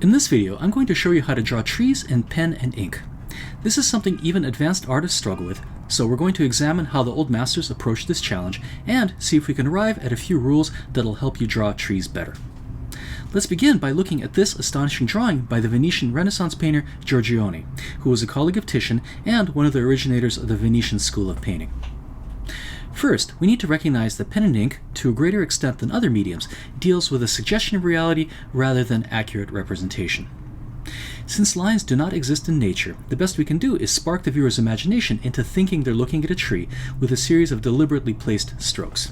In this video, I'm going to show you how to draw trees in pen and ink. This is something even advanced artists struggle with, so we're going to examine how the old masters approached this challenge and see if we can arrive at a few rules that'll help you draw trees better. Let's begin by looking at this astonishing drawing by the Venetian Renaissance painter Giorgione, who was a colleague of Titian and one of the originators of the Venetian school of painting. First, we need to recognize that pen and ink, to a greater extent than other mediums, deals with a suggestion of reality rather than accurate representation. Since lines do not exist in nature, the best we can do is spark the viewer's imagination into thinking they're looking at a tree with a series of deliberately placed strokes.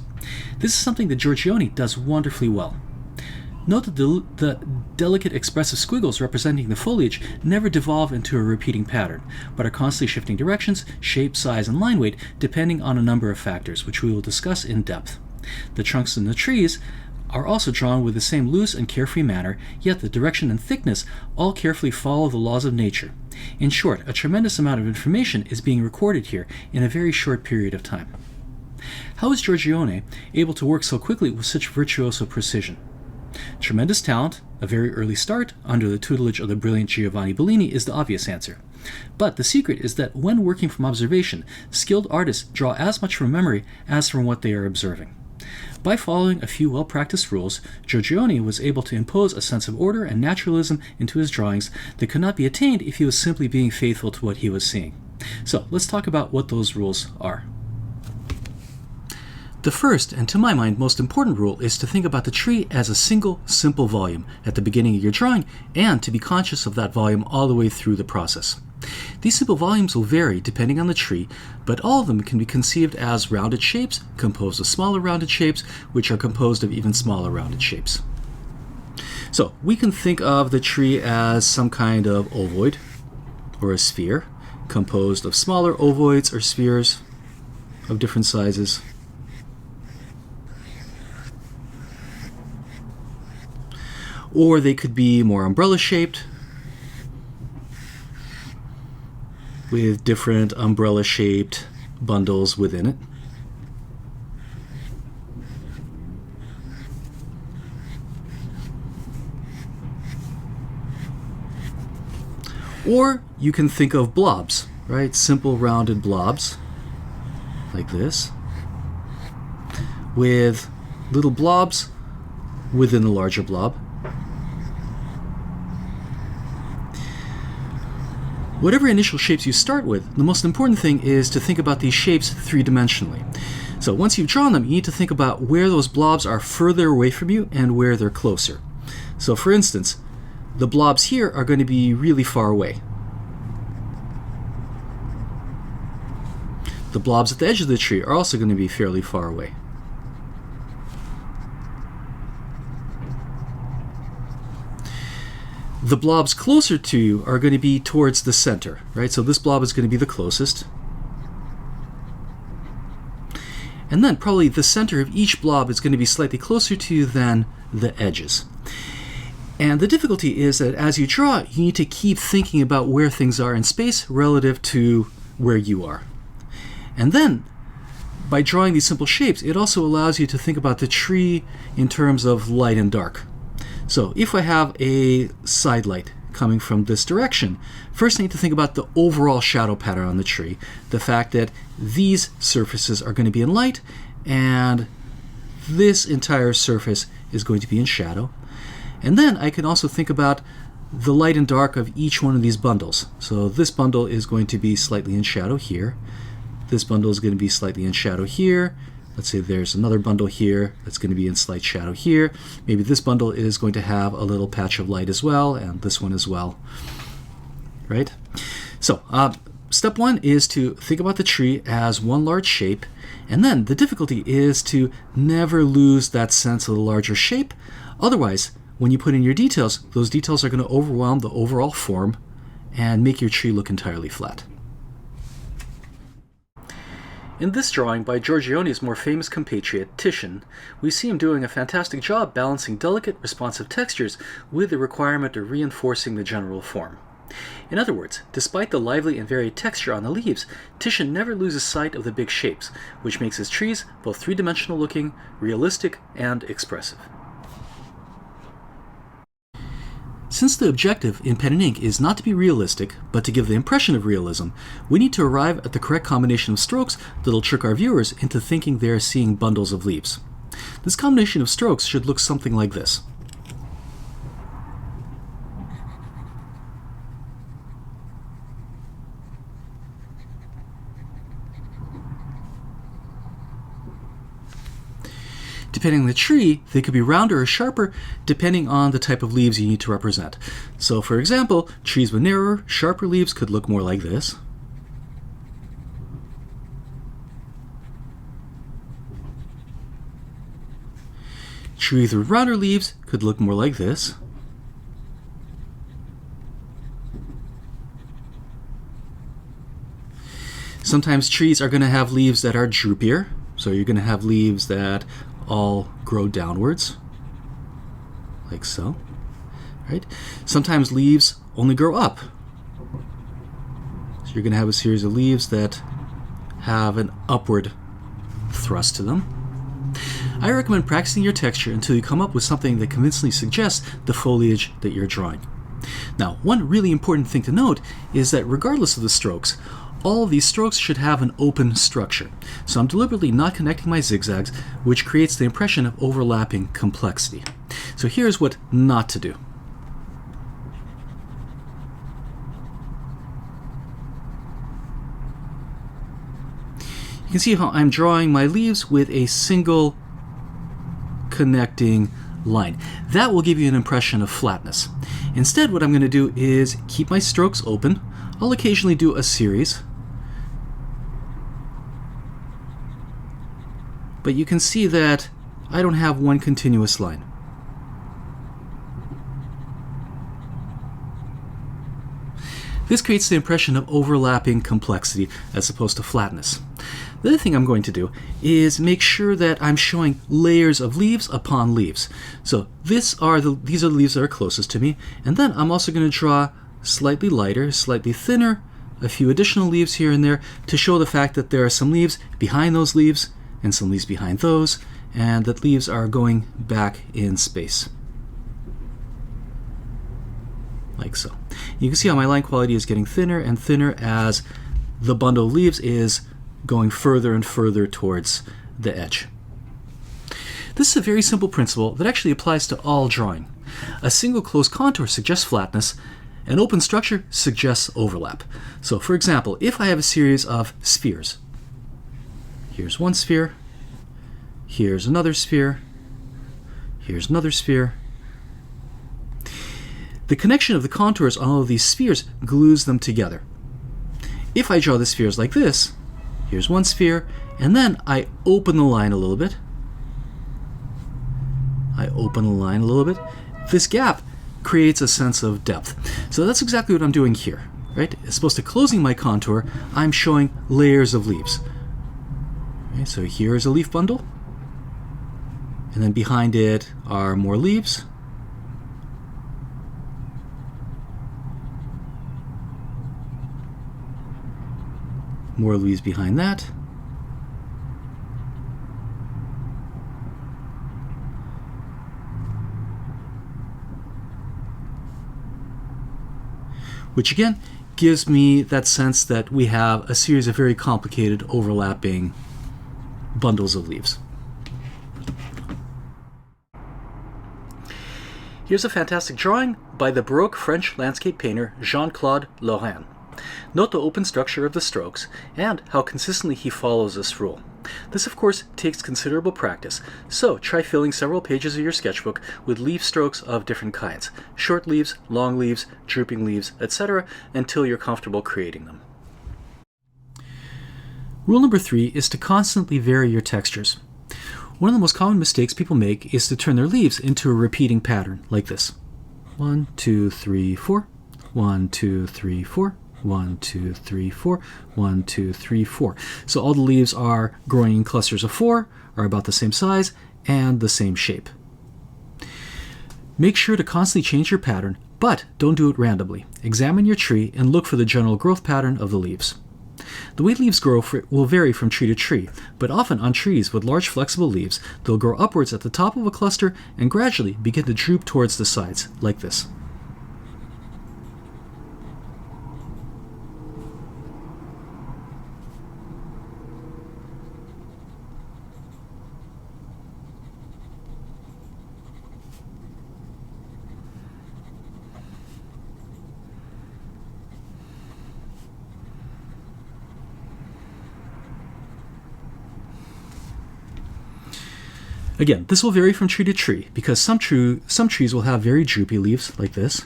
This is something that Giorgione does wonderfully well. Note that the delicate expressive squiggles representing the foliage never devolve into a repeating pattern, but are constantly shifting directions, shape, size, and line weight depending on a number of factors, which we will discuss in depth. The trunks and the trees are also drawn with the same loose and carefree manner, yet the direction and thickness all carefully follow the laws of nature. In short, a tremendous amount of information is being recorded here in a very short period of time. How is Giorgione able to work so quickly with such virtuoso precision? Tremendous talent, a very early start, under the tutelage of the brilliant Giovanni Bellini is the obvious answer. But the secret is that when working from observation, skilled artists draw as much from memory as from what they are observing. By following a few well-practiced rules, Giorgione was able to impose a sense of order and naturalism into his drawings that could not be attained if he was simply being faithful to what he was seeing. So let's talk about what those rules are. The first, and to my mind most important rule, is to think about the tree as a single, simple volume at the beginning of your drawing, and to be conscious of that volume all the way through the process. These simple volumes will vary depending on the tree, but all of them can be conceived as rounded shapes, composed of smaller rounded shapes, which are composed of even smaller rounded shapes. So we can think of the tree as some kind of ovoid, or a sphere, composed of smaller ovoids or spheres of different sizes. Or they could be more umbrella-shaped, with different umbrella-shaped bundles within it. Or you can think of blobs, right? Simple rounded blobs, like this, with little blobs within the larger blob. Whatever initial shapes you start with, the most important thing is to think about these shapes three-dimensionally. So once you've drawn them, you need to think about where those blobs are further away from you and where they're closer. So for instance, the blobs here are going to be really far away. The blobs at the edge of the tree are also going to be fairly far away. The blobs closer to you are going to be towards the center, right? So this blob is going to be the closest. And then probably the center of each blob is going to be slightly closer to you than the edges. And the difficulty is that as you draw, you need to keep thinking about where things are in space relative to where you are. And then, by drawing these simple shapes, it also allows you to think about the tree in terms of light and dark. So if I have a side light coming from this direction, first I need to think about the overall shadow pattern on the tree. The fact that these surfaces are going to be in light and this entire surface is going to be in shadow. And then I can also think about the light and dark of each one of these bundles. So this bundle is going to be slightly in shadow here. This bundle is going to be slightly in shadow here. Let's say there's another bundle here that's going to be in slight shadow here. Maybe this bundle is going to have a little patch of light as well, and this one as well, right? So step one is to think about the tree as one large shape, and then the difficulty is to never lose that sense of the larger shape. Otherwise, when you put in your details, those details are going to overwhelm the overall form and make your tree look entirely flat. In this drawing by Giorgione's more famous compatriot, Titian, we see him doing a fantastic job balancing delicate, responsive textures with the requirement of reinforcing the general form. In other words, despite the lively and varied texture on the leaves, Titian never loses sight of the big shapes, which makes his trees both three-dimensional looking, realistic, and expressive. Since the objective in pen and ink is not to be realistic, but to give the impression of realism, we need to arrive at the correct combination of strokes that'll trick our viewers into thinking they are seeing bundles of leaves. This combination of strokes should look something like this. Depending on the tree, they could be rounder or sharper depending on the type of leaves you need to represent. So for example, trees with narrower, sharper leaves could look more like this. Trees with rounder leaves could look more like this. Sometimes trees are going to have leaves that are droopier, so you're going to have leaves that all grow downwards, like so, right? Sometimes leaves only grow up. So you're going to have a series of leaves that have an upward thrust to them. I recommend practicing your texture until you come up with something that convincingly suggests the foliage that you're drawing. Now, one really important thing to note is that regardless of the strokes, all of these strokes should have an open structure. So I'm deliberately not connecting my zigzags, which creates the impression of overlapping complexity. So here's what not to do. You can see how I'm drawing my leaves with a single connecting line. That will give you an impression of flatness. Instead, what I'm going to do is keep my strokes open. I'll occasionally do a series. But you can see that I don't have one continuous line. This creates the impression of overlapping complexity as opposed to flatness. The other thing I'm going to do is make sure that I'm showing layers of leaves upon leaves. So these are the leaves that are closest to me, and then I'm also going to draw slightly lighter, slightly thinner, a few additional leaves here and there to show the fact that there are some leaves behind those leaves and some leaves behind those, and that leaves are going back in space. Like so. You can see how my line quality is getting thinner and thinner as the bundle of leaves is going further and further towards the edge. This is a very simple principle that actually applies to all drawing. A single closed contour suggests flatness, an open structure suggests overlap. So for example, if I have a series of spheres, here's one sphere, here's another sphere, here's another sphere. The connection of the contours on all of these spheres glues them together. If I draw the spheres like this, here's one sphere, and then I open the line a little bit. I open the line a little bit. This gap creates a sense of depth. So that's exactly what I'm doing here, right? As opposed to closing my contour, I'm showing layers of leaves. Okay, so here's a leaf bundle, and then behind it are more leaves. More leaves behind that. Which again gives me that sense that we have a series of very complicated overlapping bundles of leaves. Here's a fantastic drawing by the Baroque French landscape painter Claude Lorrain. Note the open structure of the strokes and how consistently he follows this rule. This, of course, takes considerable practice, so try filling several pages of your sketchbook with leaf strokes of different kinds, short leaves, long leaves, drooping leaves, etc., until you're comfortable creating them. Rule number 3 is to constantly vary your textures. One of the most common mistakes people make is to turn their leaves into a repeating pattern, like this. 1, 2, 3, 4, 1, 2, 3, 4, 1, 2, 3, 4, 1, 2, 3, 4. So all the leaves are growing in clusters of 4, are about the same size, and the same shape. Make sure to constantly change your pattern, But don't do it randomly. Examine your tree and look for the general growth pattern of the leaves. The way leaves grow will vary from tree to tree, but often on trees with large flexible leaves, they'll grow upwards at the top of a cluster and gradually begin to droop towards the sides, like this. Again, this will vary from tree to tree because some trees will have very droopy leaves like this.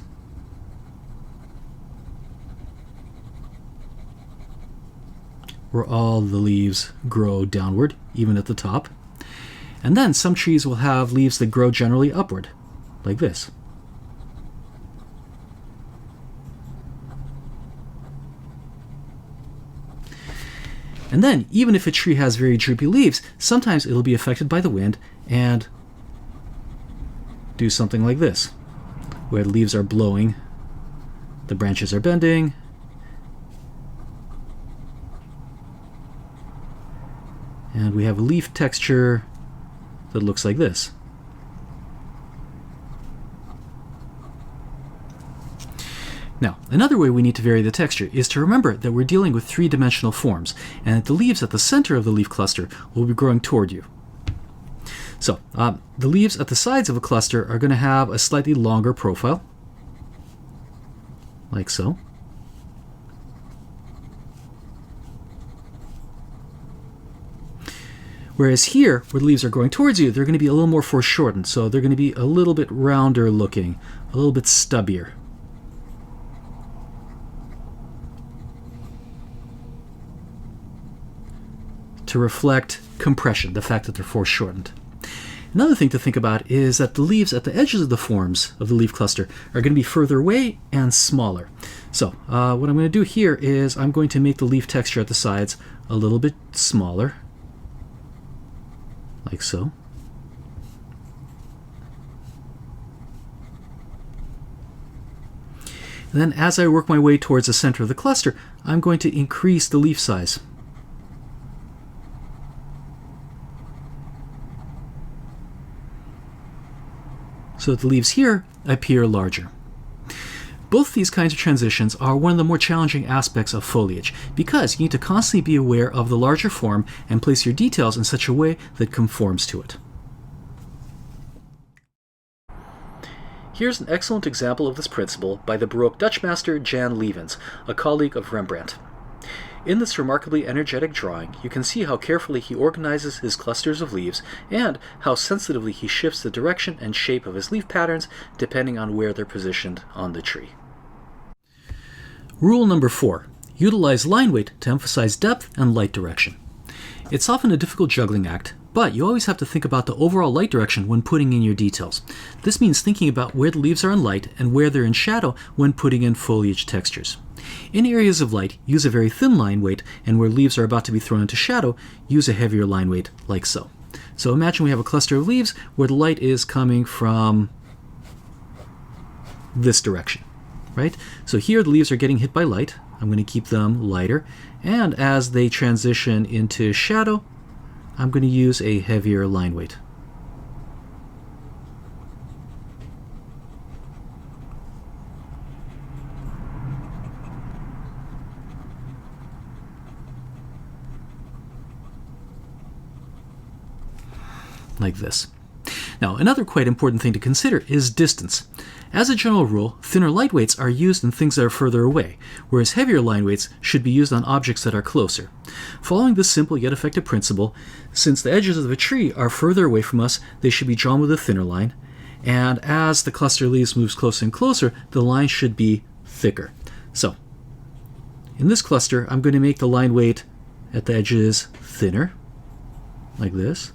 Where all the leaves grow downward, even at the top. And then some trees will have leaves that grow generally upward, like this. And then, even if a tree has very droopy leaves, sometimes it'll be affected by the wind and do something like this, where the leaves are blowing, the branches are bending, and we have a leaf texture that looks like this. Now, another way we need to vary the texture is to remember that we're dealing with three-dimensional forms, and that the leaves at the center of the leaf cluster will be growing toward you. So, the leaves at the sides of a cluster are going to have a slightly longer profile, like so. Whereas here, where the leaves are growing towards you, they're going to be a little more foreshortened, so they're going to be a little bit rounder looking, a little bit stubbier. To reflect compression, the fact that they're foreshortened. Another thing to think about is that the leaves at the edges of the forms of the leaf cluster are going to be further away and smaller. So what I'm going to do here is I'm going to make the leaf texture at the sides a little bit smaller, like so. And then as I work my way towards the center of the cluster, I'm going to increase the leaf size. So that the leaves here appear larger. Both these kinds of transitions are one of the more challenging aspects of foliage because you need to constantly be aware of the larger form and place your details in such a way that conforms to it. Here's an excellent example of this principle by the Baroque Dutch master Jan Lievens, a colleague of Rembrandt. In this remarkably energetic drawing, you can see how carefully he organizes his clusters of leaves and how sensitively he shifts the direction and shape of his leaf patterns depending on where they're positioned on the tree. Rule number 4. Utilize line weight to emphasize depth and light direction. It's often a difficult juggling act, but you always have to think about the overall light direction when putting in your details. This means thinking about where the leaves are in light and where they're in shadow when putting in foliage textures. In areas of light, use a very thin line weight, and where leaves are about to be thrown into shadow, use a heavier line weight, like so. So imagine we have a cluster of leaves where the light is coming from this direction, right? So here the leaves are getting hit by light. I'm going to keep them lighter, and as they transition into shadow, I'm going to use a heavier line weight. Like this. Now, another quite important thing to consider is distance. As a general rule, thinner light weights are used in things that are further away, whereas heavier line weights should be used on objects that are closer. Following this simple yet effective principle, since the edges of a tree are further away from us, they should be drawn with a thinner line, and as the cluster of leaves moves closer and closer, the line should be thicker. So, in this cluster, I'm going to make the line weight at the edges thinner, like this.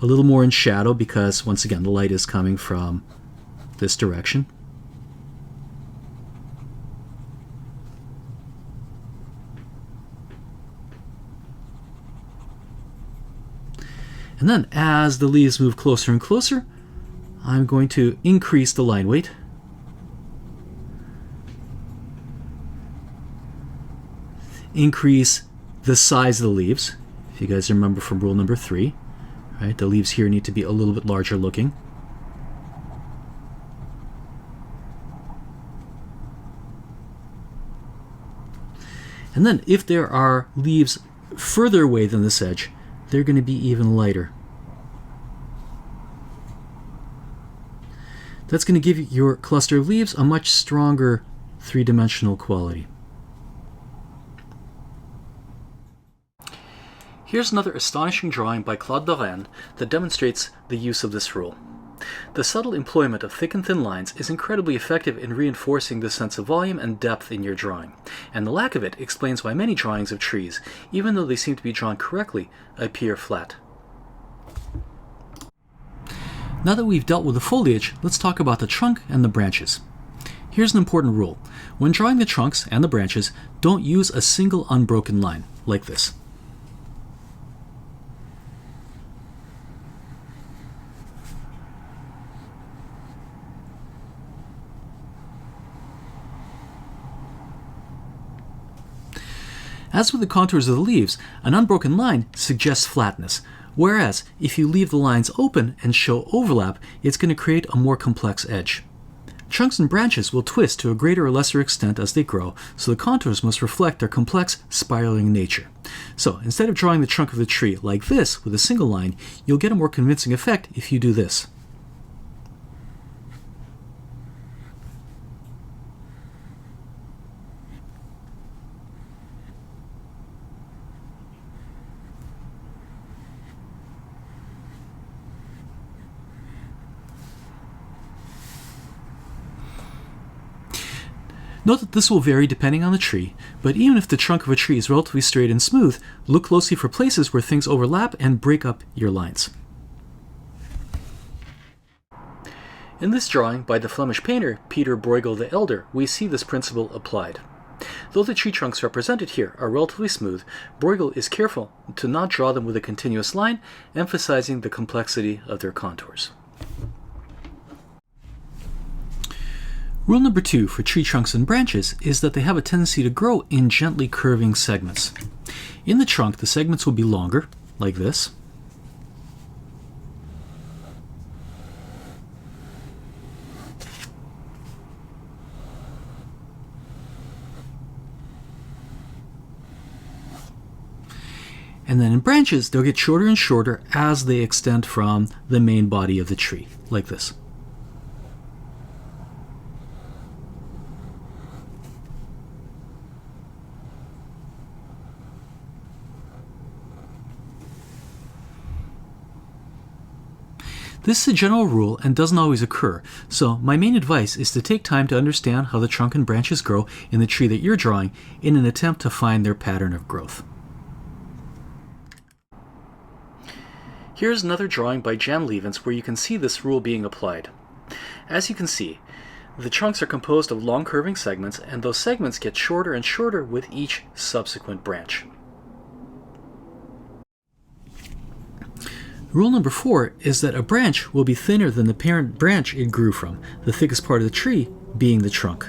A little more in shadow because, once again, the light is coming from this direction. And then, as the leaves move closer and closer, I'm going to increase the line weight. increase the size of the leaves. If you guys remember from rule number 3, right, the leaves here need to be a little bit larger looking. And then if there are leaves further away than this edge, they're going to be even lighter. That's going to give your cluster of leaves a much stronger three-dimensional quality. Here's another astonishing drawing by Claude Lorrain that demonstrates the use of this rule. The subtle employment of thick and thin lines is incredibly effective in reinforcing the sense of volume and depth in your drawing, and the lack of it explains why many drawings of trees, even though they seem to be drawn correctly, appear flat. Now that we've dealt with the foliage, let's talk about the trunk and the branches. Here's an important rule. When drawing the trunks and the branches, don't use a single unbroken line, like this. As with the contours of the leaves, an unbroken line suggests flatness, whereas if you leave the lines open and show overlap, it's going to create a more complex edge. Trunks and branches will twist to a greater or lesser extent as they grow, so the contours must reflect their complex, spiraling nature. So instead of drawing the trunk of the tree like this with a single line, you'll get a more convincing effect if you do this. Note that this will vary depending on the tree, but even if the trunk of a tree is relatively straight and smooth, look closely for places where things overlap and break up your lines. In this drawing by the Flemish painter Pieter Brueghel the Elder, we see this principle applied. Though the tree trunks represented here are relatively smooth, Brueghel is careful to not draw them with a continuous line, emphasizing the complexity of their contours. Rule number 2 for tree trunks and branches is that they have a tendency to grow in gently curving segments. In the trunk, the segments will be longer, like this. And then in branches, they'll get shorter and shorter as they extend from the main body of the tree, like this. This is a general rule and doesn't always occur, so my main advice is to take time to understand how the trunk and branches grow in the tree that you're drawing in an attempt to find their pattern of growth. Here's another drawing by Jan Lievens where you can see this rule being applied. As you can see, the trunks are composed of long curving segments, and those segments get shorter and shorter with each subsequent branch. Rule number 4 is that a branch will be thinner than the parent branch it grew from, the thickest part of the tree being the trunk.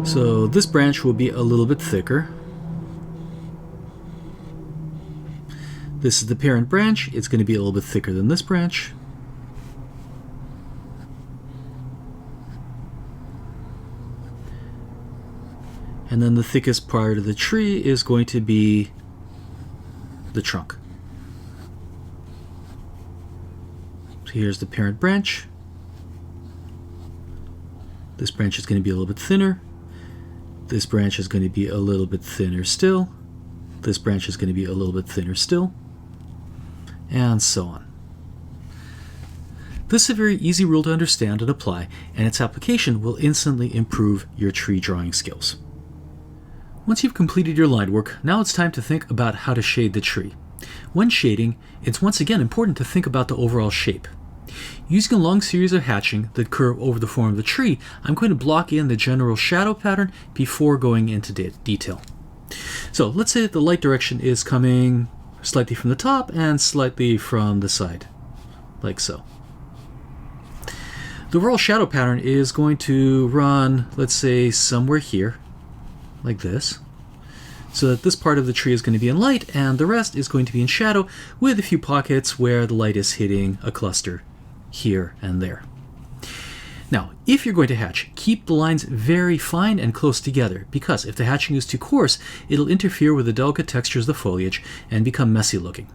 So this branch will be a little bit thicker. This is the parent branch. It's going to be a little bit thicker than this branch. And then the thickest part of the tree is going to be the trunk. So here's the parent branch. This branch is going to be a little bit thinner. This branch is going to be a little bit thinner still. This branch is going to be a little bit thinner still. And so on. This is a very easy rule to understand and apply, and its application will instantly improve your tree drawing skills. Once you've completed your line work, now it's time to think about how to shade the tree. When shading, it's once again important to think about the overall shape. Using a long series of hatching that curve over the form of the tree, I'm going to block in the general shadow pattern before going into detail. So let's say that the light direction is coming slightly from the top and slightly from the side, like so. The overall shadow pattern is going to run, let's say, somewhere here, like this, so that this part of the tree is going to be in light and the rest is going to be in shadow, with a few pockets where the light is hitting a cluster here and there. Now, if you're going to hatch, keep the lines very fine and close together, because if the hatching is too coarse, it'll interfere with the delicate textures of the foliage and become messy looking.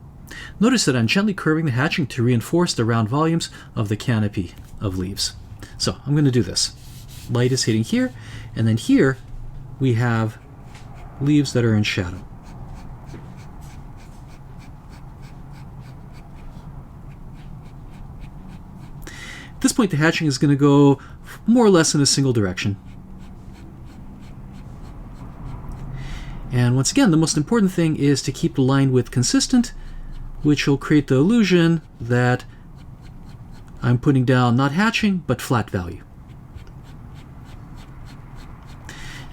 Notice that I'm gently curving the hatching to reinforce the round volumes of the canopy of leaves. So I'm going to do this. Light is hitting here, and then here we have leaves that are in shadow. At this point, the hatching is going to go more or less in a single direction. And once again, the most important thing is to keep the line width consistent, which will create the illusion that I'm putting down not hatching, but flat value.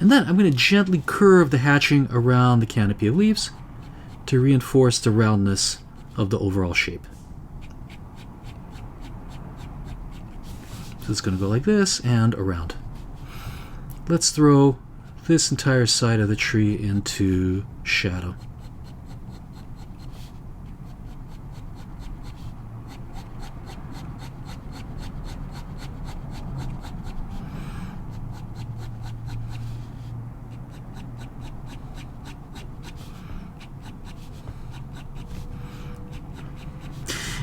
And then I'm going to gently curve the hatching around the canopy of leaves to reinforce the roundness of the overall shape. So it's going to go like this and around. Let's throw this entire side of the tree into shadow.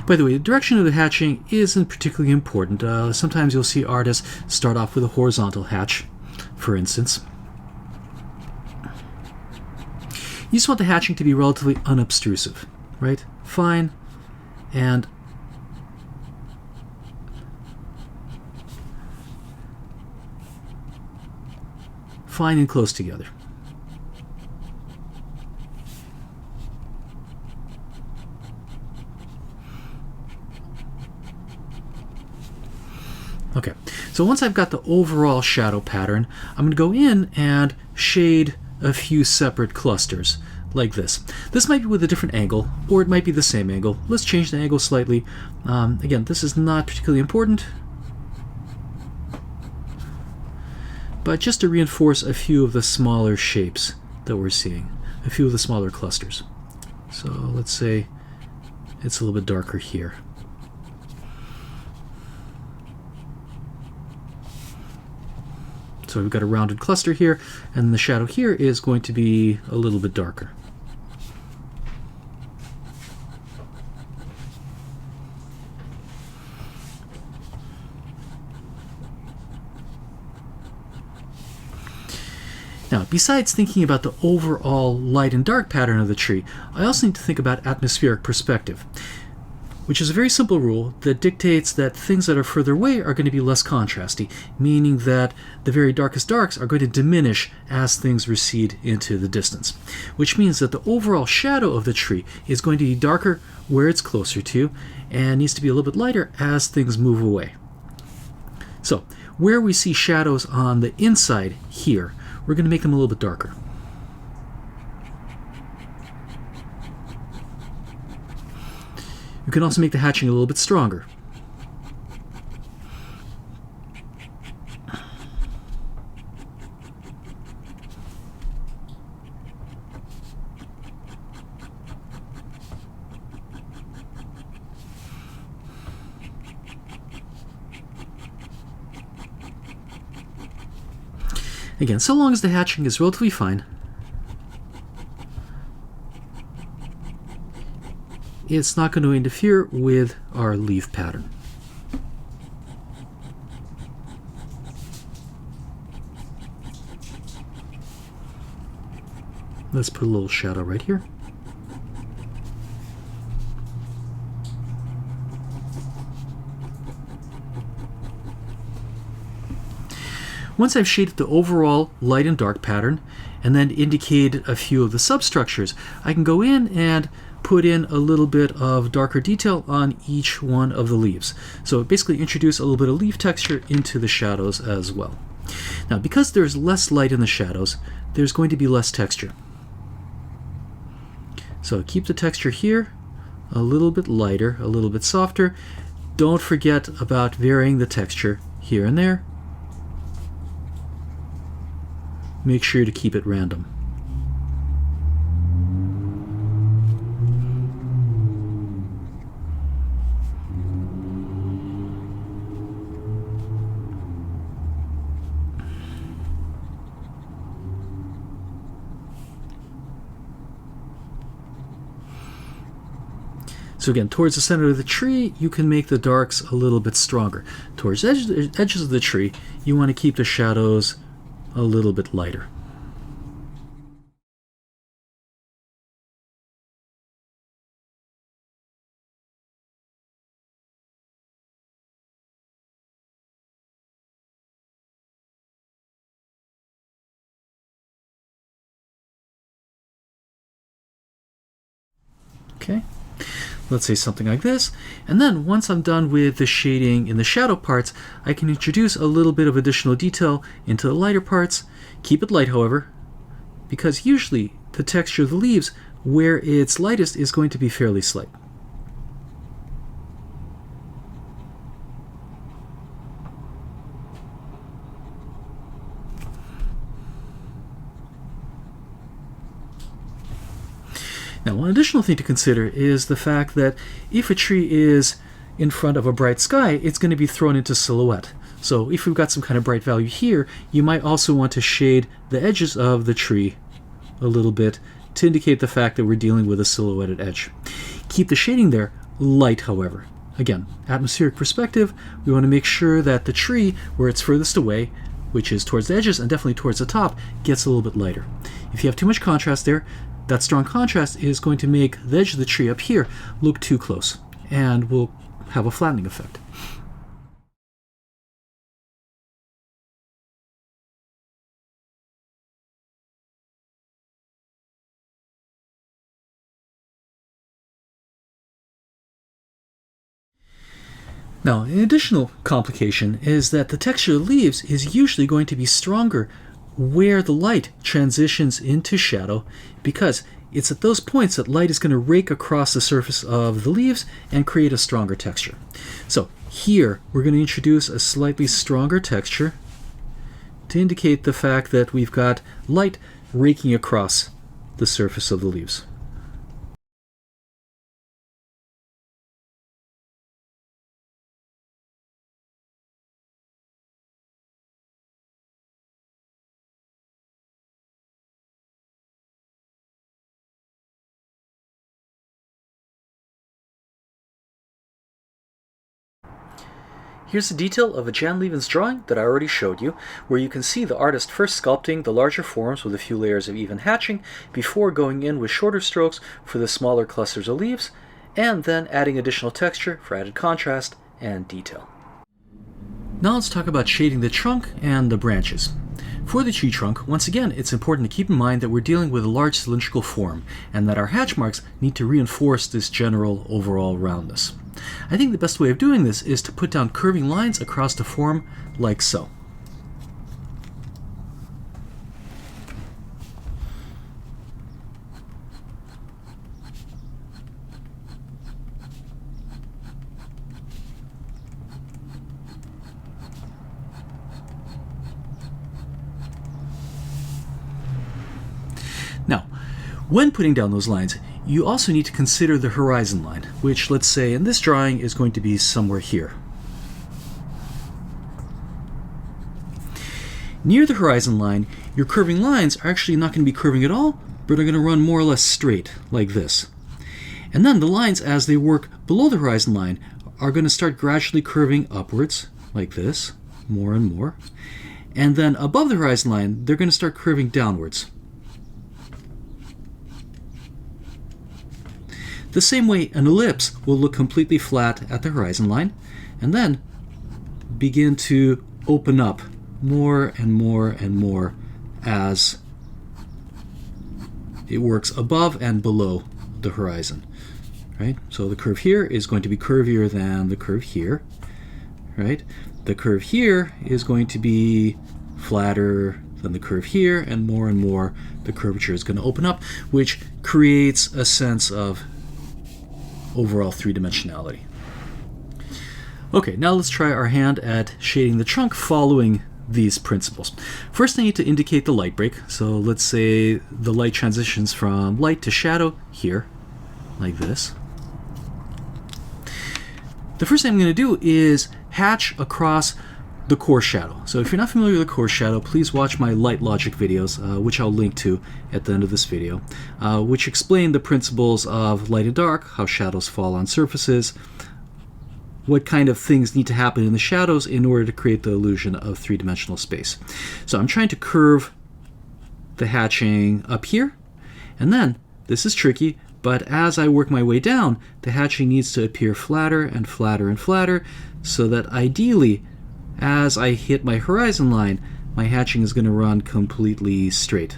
By the way, the direction of the hatching isn't particularly important. Sometimes you'll see artists start off with a horizontal hatch, for instance. You just want the hatching to be relatively unobtrusive, right? Fine and close together. Okay, so once I've got the overall shadow pattern, I'm going to go in and shade a few separate clusters, like this. This might be with a different angle, or it might be the same angle. Let's change the angle slightly. Again, this is not particularly important, but just to reinforce a few of the smaller shapes that we're seeing, a few of the smaller clusters. So let's say it's a little bit darker here. So we've got a rounded cluster here, and the shadow here is going to be a little bit darker. Now, besides thinking about the overall light and dark pattern of the tree, I also need to think about atmospheric perspective, which is a very simple rule that dictates that things that are further away are going to be less contrasty, meaning that the very darkest darks are going to diminish as things recede into the distance, which means that the overall shadow of the tree is going to be darker where it's closer to and needs to be a little bit lighter as things move away. So where we see shadows on the inside here, we're going to make them a little bit darker. You can also make the hatching a little bit stronger. Again, so long as the hatching is relatively fine, it's not going to interfere with our leaf pattern. Let's put a little shadow right here. Once I've shaded the overall light and dark pattern and then indicated a few of the substructures, I can go in and put in a little bit of darker detail on each one of the leaves. So basically introduce a little bit of leaf texture into the shadows as well. Now, because there's less light in the shadows, there's going to be less texture. So keep the texture here a little bit lighter, a little bit softer. Don't forget about varying the texture here and there. Make sure to keep it random. So again, towards the center of the tree, you can make the darks a little bit stronger. Towards the edges of the tree, you want to keep the shadows a little bit lighter. Okay. Let's say something like this, and then once I'm done with the shading in the shadow parts, I can introduce a little bit of additional detail into the lighter parts. Keep it light, however, because usually the texture of the leaves, where it's lightest, is going to be fairly slight. Now, one additional thing to consider is the fact that if a tree is in front of a bright sky, it's going to be thrown into silhouette. So if we've got some kind of bright value here, you might also want to shade the edges of the tree a little bit to indicate the fact that we're dealing with a silhouetted edge. Keep the shading there light, however. Again, atmospheric perspective, we want to make sure that the tree, where it's furthest away, which is towards the edges and definitely towards the top, gets a little bit lighter. If you have too much contrast there, that strong contrast is going to make the edge of the tree up here look too close, and will have a flattening effect. Now, an additional complication is that the texture of the leaves is usually going to be stronger where the light transitions into shadow, because it's at those points that light is going to rake across the surface of the leaves and create a stronger texture. So here we're going to introduce a slightly stronger texture to indicate the fact that we've got light raking across the surface of the leaves. Here's a detail of a Jan Lievens drawing that I already showed you, where you can see the artist first sculpting the larger forms with a few layers of even hatching before going in with shorter strokes for the smaller clusters of leaves, and then adding additional texture for added contrast and detail. Now let's talk about shading the trunk and the branches. For the tree trunk, once again, it's important to keep in mind that we're dealing with a large cylindrical form, and that our hatch marks need to reinforce this general overall roundness. I think the best way of doing this is to put down curving lines across the form like so. Now, when putting down those lines, you also need to consider the horizon line, which, let's say in this drawing, is going to be somewhere here. Near the horizon line, your curving lines are actually not going to be curving at all, but are going to run more or less straight, like this. And then the lines, as they work below the horizon line, are going to start gradually curving upwards, like this, more and more. And then above the horizon line, they're going to start curving downwards. The same way an ellipse will look completely flat at the horizon line, and then begin to open up more and more and more as it works above and below the horizon. Right? So the curve here is going to be curvier than the curve here. Right? The curve here is going to be flatter than the curve here, and more the curvature is going to open up, which creates a sense of overall three-dimensionality. Okay, now let's try our hand at shading the trunk following these principles. First, I need to indicate the light break. So let's say the light transitions from light to shadow here, like this. The first thing I'm going to do is hatch across the core shadow. So if you're not familiar with the core shadow, please watch my light logic videos, which I'll link to at the end of this video, which explain the principles of light and dark, how shadows fall on surfaces, what kind of things need to happen in the shadows in order to create the illusion of three-dimensional space. So I'm trying to curve the hatching up here, and then, this is tricky, but as I work my way down, the hatching needs to appear flatter and flatter and flatter, so that ideally, as I hit my horizon line, my hatching is going to run completely straight.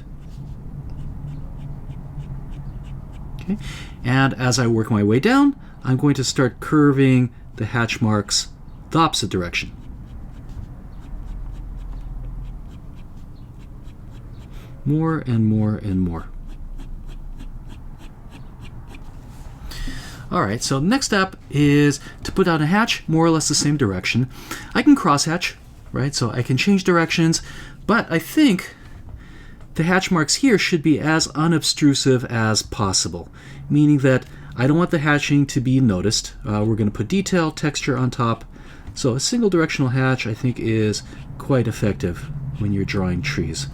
Okay. And as I work my way down, I'm going to start curving the hatch marks the opposite direction. More and more and more. Alright, so next step is to put down a hatch more or less the same direction. I can cross hatch, right? So I can change directions, but I think the hatch marks here should be as unobtrusive as possible, meaning that I don't want the hatching to be noticed. We're going to put detail, texture on top. So a single directional hatch, I think, is quite effective when you're drawing trees.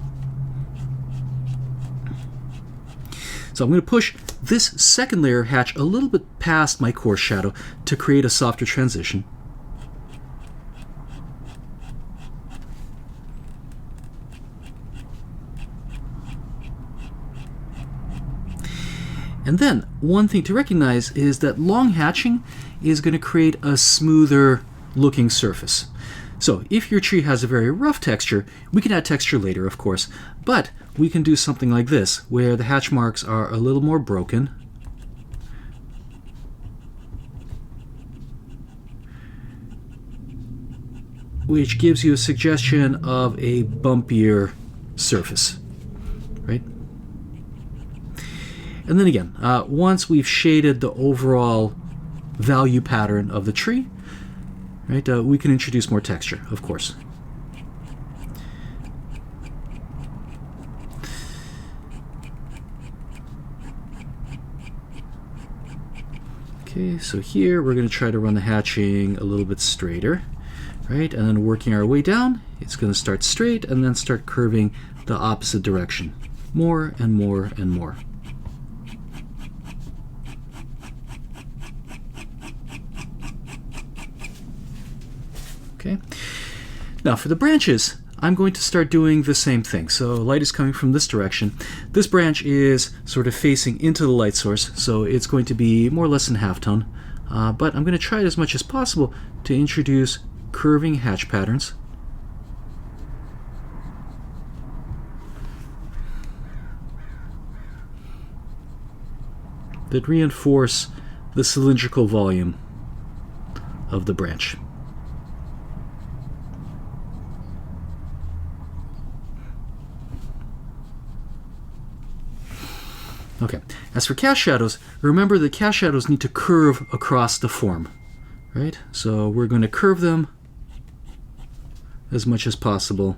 So I'm going to push this second layer hatch a little bit past my core shadow to create a softer transition. And then, one thing to recognize is that long hatching is going to create a smoother looking surface. So if your tree has a very rough texture, we can add texture later, of course, but we can do something like this, where the hatch marks are a little more broken. Which gives you a suggestion of a bumpier surface, right? And then again, once we've shaded the overall value pattern of the tree, right, we can introduce more texture, of course. Okay, so here we're going to try to run the hatching a little bit straighter, right? And then working our way down, it's going to start straight and then start curving the opposite direction, more and more and more. Okay. Now for the branches, I'm going to start doing the same thing. So light is coming from this direction. This branch is sort of facing into the light source, so it's going to be more or less in halftone. But I'm going to try as much as possible to introduce curving hatch patterns. That reinforce the cylindrical volume of the branch. Okay, as for cast shadows, remember that cast shadows need to curve across the form, right? So we're going to curve them as much as possible.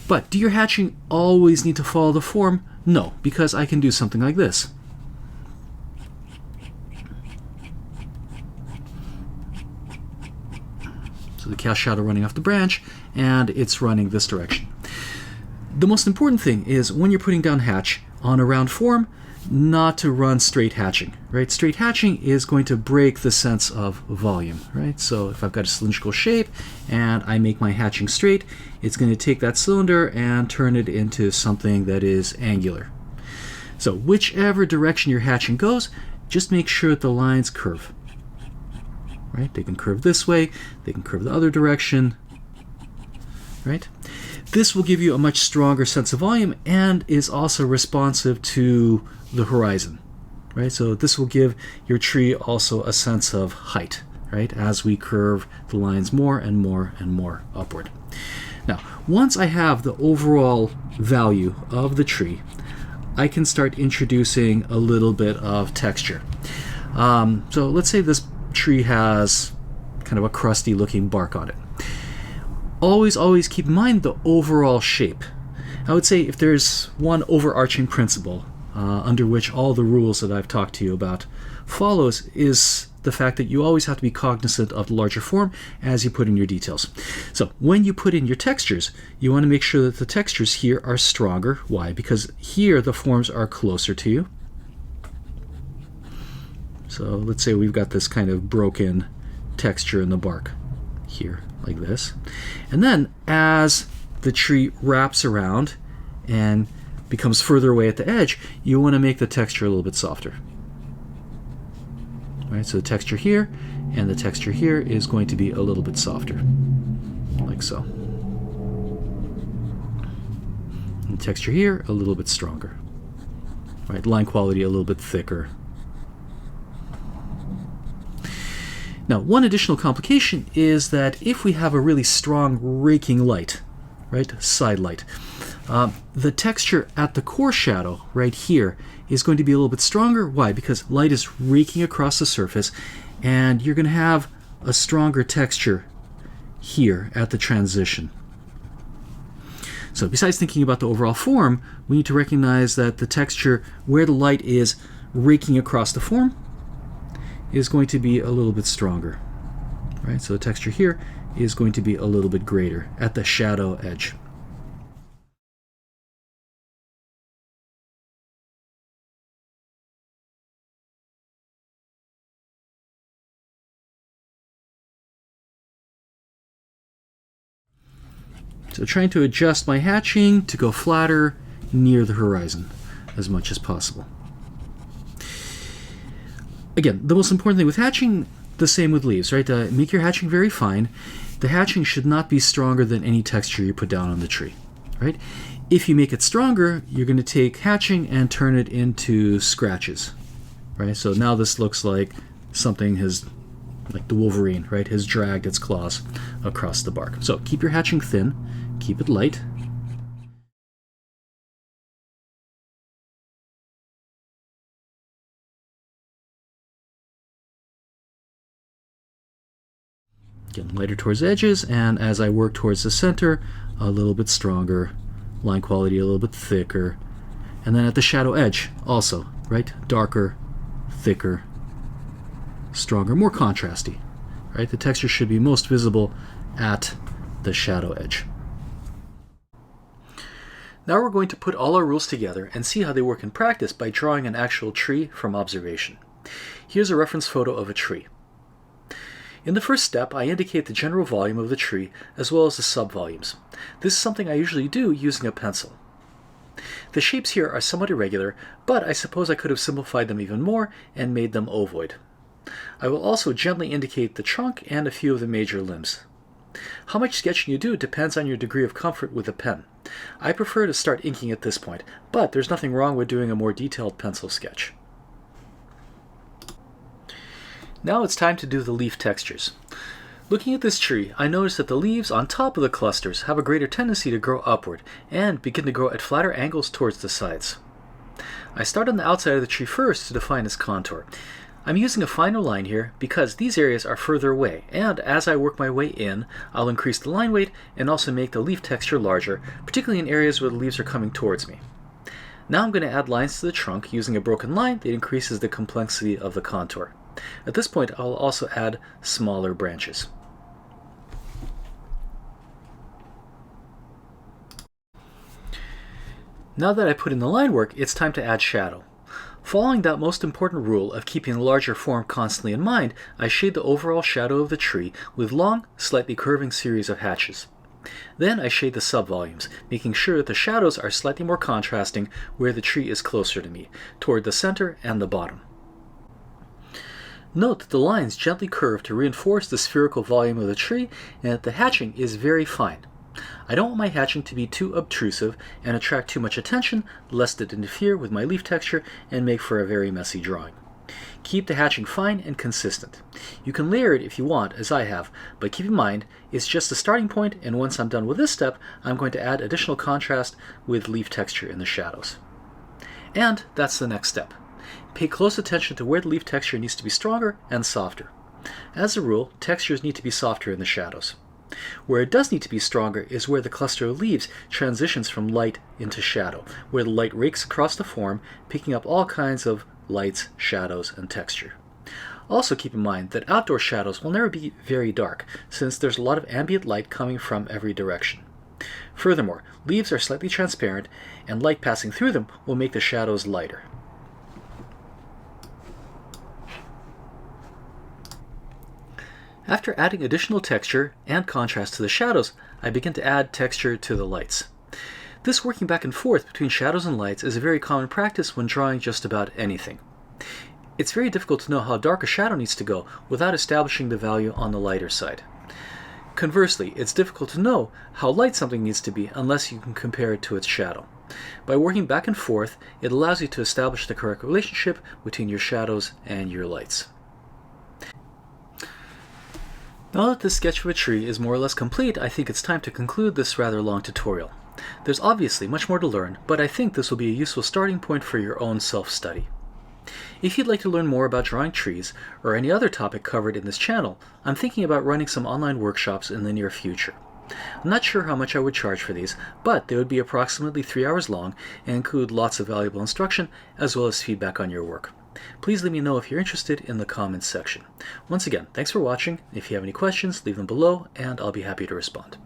But do your hatching always need to follow the form? No, because I can do something like this. So the cast shadow running off the branch, and it's running this direction. The most important thing is when you're putting down hatch on a round form, not to run straight hatching, right? Straight hatching is going to break the sense of volume, right? So if I've got a cylindrical shape and I make my hatching straight, it's going to take that cylinder and turn it into something that is angular. So whichever direction your hatching goes, just make sure that the lines curve, right? They can curve this way, they can curve the other direction, right? This will give you a much stronger sense of volume and is also responsive to the horizon, right? So this will give your tree also a sense of height, right? As we curve the lines more and more and more upward. Now, once I have the overall value of the tree, I can start introducing a little bit of texture. So let's say this tree has kind of a crusty looking bark on it. Always keep in mind the overall shape. I would say if there's one overarching principle under which all the rules that I've talked to you about follows, is the fact that you always have to be cognizant of the larger form as you put in your details. So when you put in your textures, you want to make sure that the textures here are stronger. Why? Because here the forms are closer to you. So let's say we've got this kind of broken texture in the bark here, like this. And then as the tree wraps around and becomes further away at the edge, you want to make the texture a little bit softer. All right, so the texture here and the texture here is going to be a little bit softer, like so. And the texture here a little bit stronger. All right, line quality a little bit thicker. Now, one additional complication is that if we have a really strong raking light, right, side light, the texture at the core shadow right here is going to be a little bit stronger. Why? Because light is raking across the surface, and you're going to have a stronger texture here at the transition. So besides thinking about the overall form, we need to recognize that the texture where the light is raking across the form is going to be a little bit stronger. Right? So the texture here is going to be a little bit greater at the shadow edge. So trying to adjust my hatching to go flatter near the horizon as much as possible. Again, the most important thing with hatching, the same with leaves, right? Make your hatching very fine. The hatching should not be stronger than any texture you put down on the tree, right? If you make it stronger, you're going to take hatching and turn it into scratches, right? So now this looks like something has, like the Wolverine, right, has dragged its claws across the bark. So keep your hatching thin, keep it light. Again, lighter towards the edges, and as I work towards the center, a little bit stronger, line quality a little bit thicker, and then at the shadow edge also, right, darker, thicker, stronger, more contrasty, right? The texture should be most visible at the shadow edge. Now we're going to put all our rules together and see how they work in practice by drawing an actual tree from observation. Here's a reference photo of a tree. In the first step, I indicate the general volume of the tree as well as the subvolumes. This is something I usually do using a pencil. The shapes here are somewhat irregular, but I suppose I could have simplified them even more and made them ovoid. I will also gently indicate the trunk and a few of the major limbs. How much sketching you do depends on your degree of comfort with a pen. I prefer to start inking at this point, but there's nothing wrong with doing a more detailed pencil sketch. Now it's time to do the leaf textures. Looking at this tree, I notice that the leaves on top of the clusters have a greater tendency to grow upward and begin to grow at flatter angles towards the sides. I start on the outside of the tree first to define its contour. I'm using a finer line here because these areas are further away, and as I work my way in, I'll increase the line weight and also make the leaf texture larger, particularly in areas where the leaves are coming towards me. Now I'm going to add lines to the trunk using a broken line that increases the complexity of the contour. At this point, I'll also add smaller branches. Now that I put in the line work, it's time to add shadow. Following that most important rule of keeping the larger form constantly in mind, I shade the overall shadow of the tree with long, slightly curving series of hatches. Then I shade the subvolumes, making sure that the shadows are slightly more contrasting where the tree is closer to me, toward the center and the bottom. Note that the lines gently curve to reinforce the spherical volume of the tree and that the hatching is very fine. I don't want my hatching to be too obtrusive and attract too much attention, lest it interfere with my leaf texture and make for a very messy drawing. Keep the hatching fine and consistent. You can layer it if you want, as I have, but keep in mind, it's just a starting point, and once I'm done with this step, I'm going to add additional contrast with leaf texture in the shadows. And that's the next step. Pay close attention to where the leaf texture needs to be stronger and softer. As a rule, textures need to be softer in the shadows. Where it does need to be stronger is where the cluster of leaves transitions from light into shadow, where the light rakes across the form, picking up all kinds of lights, shadows, and texture. Also keep in mind that outdoor shadows will never be very dark, since there's a lot of ambient light coming from every direction. Furthermore, leaves are slightly transparent, and light passing through them will make the shadows lighter. After adding additional texture and contrast to the shadows, I begin to add texture to the lights. This working back and forth between shadows and lights is a very common practice when drawing just about anything. It's very difficult to know how dark a shadow needs to go without establishing the value on the lighter side. Conversely, it's difficult to know how light something needs to be unless you can compare it to its shadow. By working back and forth, it allows you to establish the correct relationship between your shadows and your lights. Now that this sketch of a tree is more or less complete, I think it's time to conclude this rather long tutorial. There's obviously much more to learn, but I think this will be a useful starting point for your own self-study. If you'd like to learn more about drawing trees, or any other topic covered in this channel, I'm thinking about running some online workshops in the near future. I'm not sure how much I would charge for these, but they would be approximately 3 hours long and include lots of valuable instruction as well as feedback on your work. Please let me know if you're interested in the comments section. Once again, thanks for watching. If you have any questions, leave them below and I'll be happy to respond.